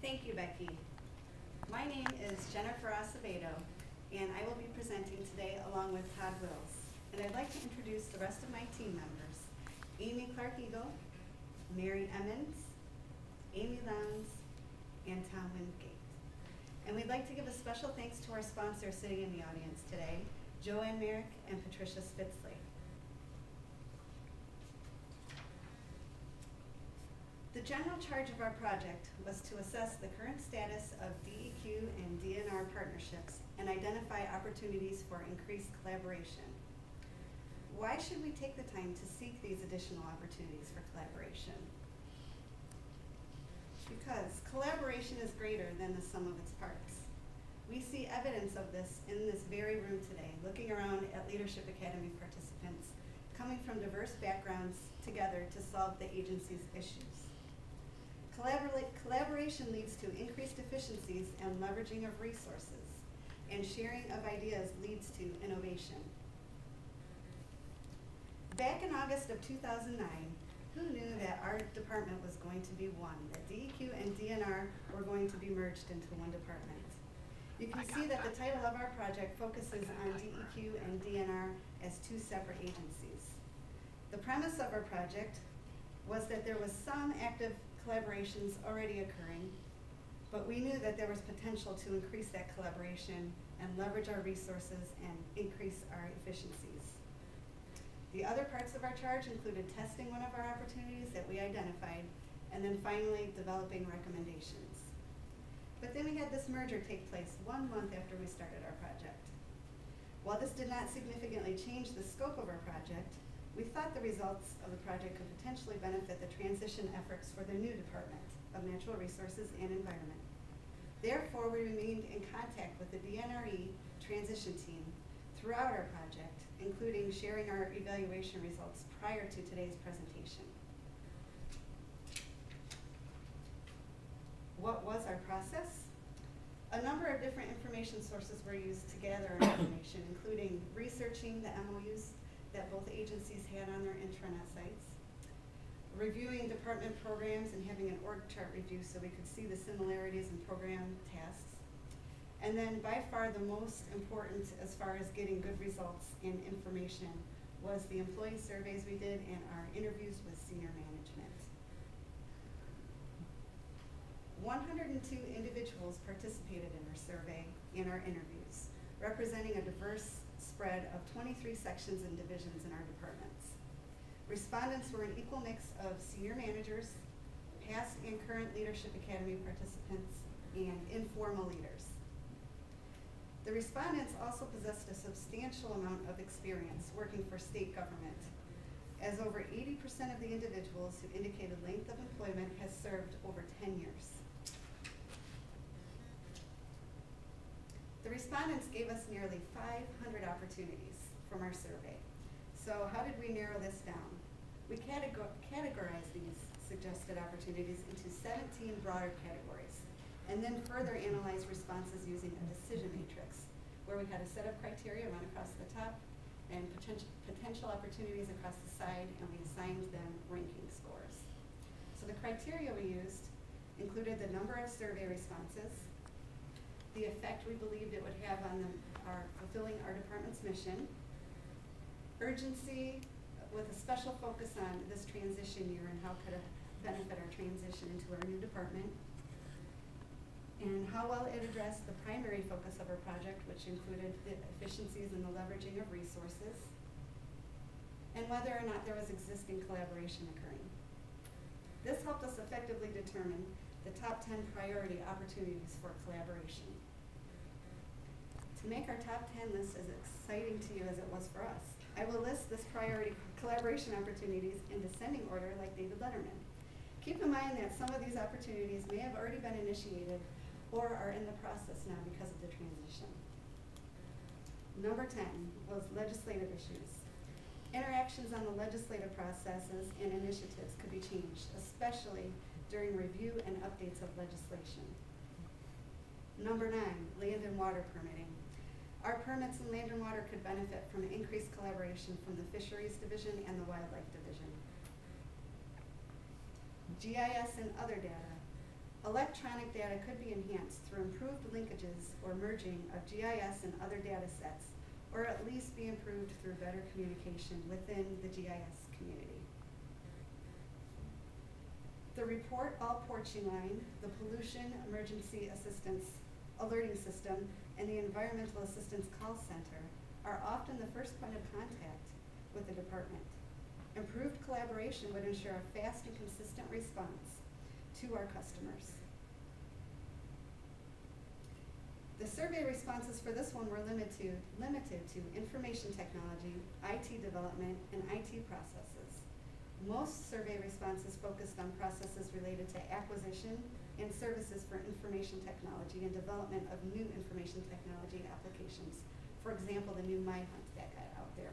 Thank you, Becky. My name is Jennifer Acevedo, and I will be presenting today along with Todd Wills. And I'd like to introduce the rest of my team members: Amy Clark-Eagle, Mary Emmons, Amy Lowndes, and Tom Wingate. And we'd like to give a special thanks to our sponsors sitting in the audience today, Joanne Merrick and Patricia Spitzley. The general charge of our project was to assess the current status of DEQ and DNR partnerships and identify opportunities for increased collaboration. Why should we take the time to seek these additional opportunities for collaboration? Because collaboration is greater than the sum of its parts. We see evidence of this in this very room today, looking around at Leadership Academy participants coming from diverse backgrounds together to solve the agency's issues. Collaboration leads to increased efficiencies and leveraging of resources, and sharing of ideas leads to innovation. Back in August of 2009, who knew that our department was going to be one, that DEQ and DNR were going to be merged into one department? You can see that the title of our project focuses on DEQ and DNR as two separate agencies. The premise of our project was that there was some active collaborations already occurring, but we knew that there was potential to increase that collaboration and leverage our resources and increase our efficiencies. The other parts of our charge included testing one of our opportunities that we identified, and then finally developing recommendations. But then we had this merger take place 1 month after we started our project. While this did not significantly change the scope of our project, we thought the results of the project could potentially benefit the transition efforts for the new Department of Natural Resources and Environment. Therefore, we remained in contact with the DNRE transition team throughout our project, including sharing our evaluation results prior to today's presentation. What was our process? A number of different information sources were used to gather our information, including researching the MOUs that both agencies had on their intranet sites, reviewing department programs and having an org chart review so we could see the similarities in program tasks. And then by far the most important as far as getting good results and information was the employee surveys we did and our interviews with senior management. 102 individuals participated in our survey and our interviews, representing a diverse spread of 23 sections and divisions in our departments. Respondents were an equal mix of senior managers, past and current Leadership Academy participants, and informal leaders. The respondents also possessed a substantial amount of experience working for state government, as over 80% of the individuals who indicated length of employment has served over 10 years. The respondents gave us nearly 500 opportunities from our survey. So how did we narrow this down? We categorized these suggested opportunities into 17 broader categories, and then further analyzed responses using a decision matrix, where we had a set of criteria run across the top and potential opportunities across the side, and we assigned them ranking scores. So the criteria we used included the number of survey responses, the effect we believed it would have on fulfilling our department's mission, urgency with a special focus on this transition year and how could it benefit our transition into our new department, and how well it addressed the primary focus of our project, which included the efficiencies and the leveraging of resources, and whether or not there was existing collaboration occurring. This helped us effectively determine the top 10 priority opportunities for collaboration. To make our top 10 list as exciting to you as it was for us, I will list this priority collaboration opportunities in descending order like David Letterman. Keep in mind that some of these opportunities may have already been initiated or are in the process now because of the transition. Number 10 was legislative issues. Interactions on the legislative processes and initiatives could be changed, especially during review and updates of legislation. Number 9, land and water permitting. Our permits in land and water could benefit from increased collaboration from the Fisheries Division and the Wildlife Division. GIS and other data. Electronic data could be enhanced through improved linkages or merging of GIS and other data sets, or at least be improved through better communication within the GIS community. The Report All Porching Line, the Pollution Emergency Assistance Alerting System, and the Environmental Assistance Call Center are often the first point of contact with the department. Improved collaboration would ensure a fast and consistent response to our customers. The survey responses for this one were limited to information technology, IT development, and IT processes. Most survey responses focused on processes related to acquisition and services for information technology and development of new information technology applications. For example, the new MyHunt that got out there.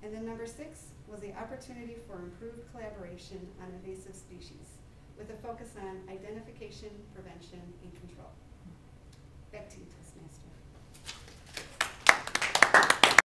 And then number 6 was the opportunity for improved collaboration on invasive species with a focus on identification, prevention, and control. Back to you, Tessa.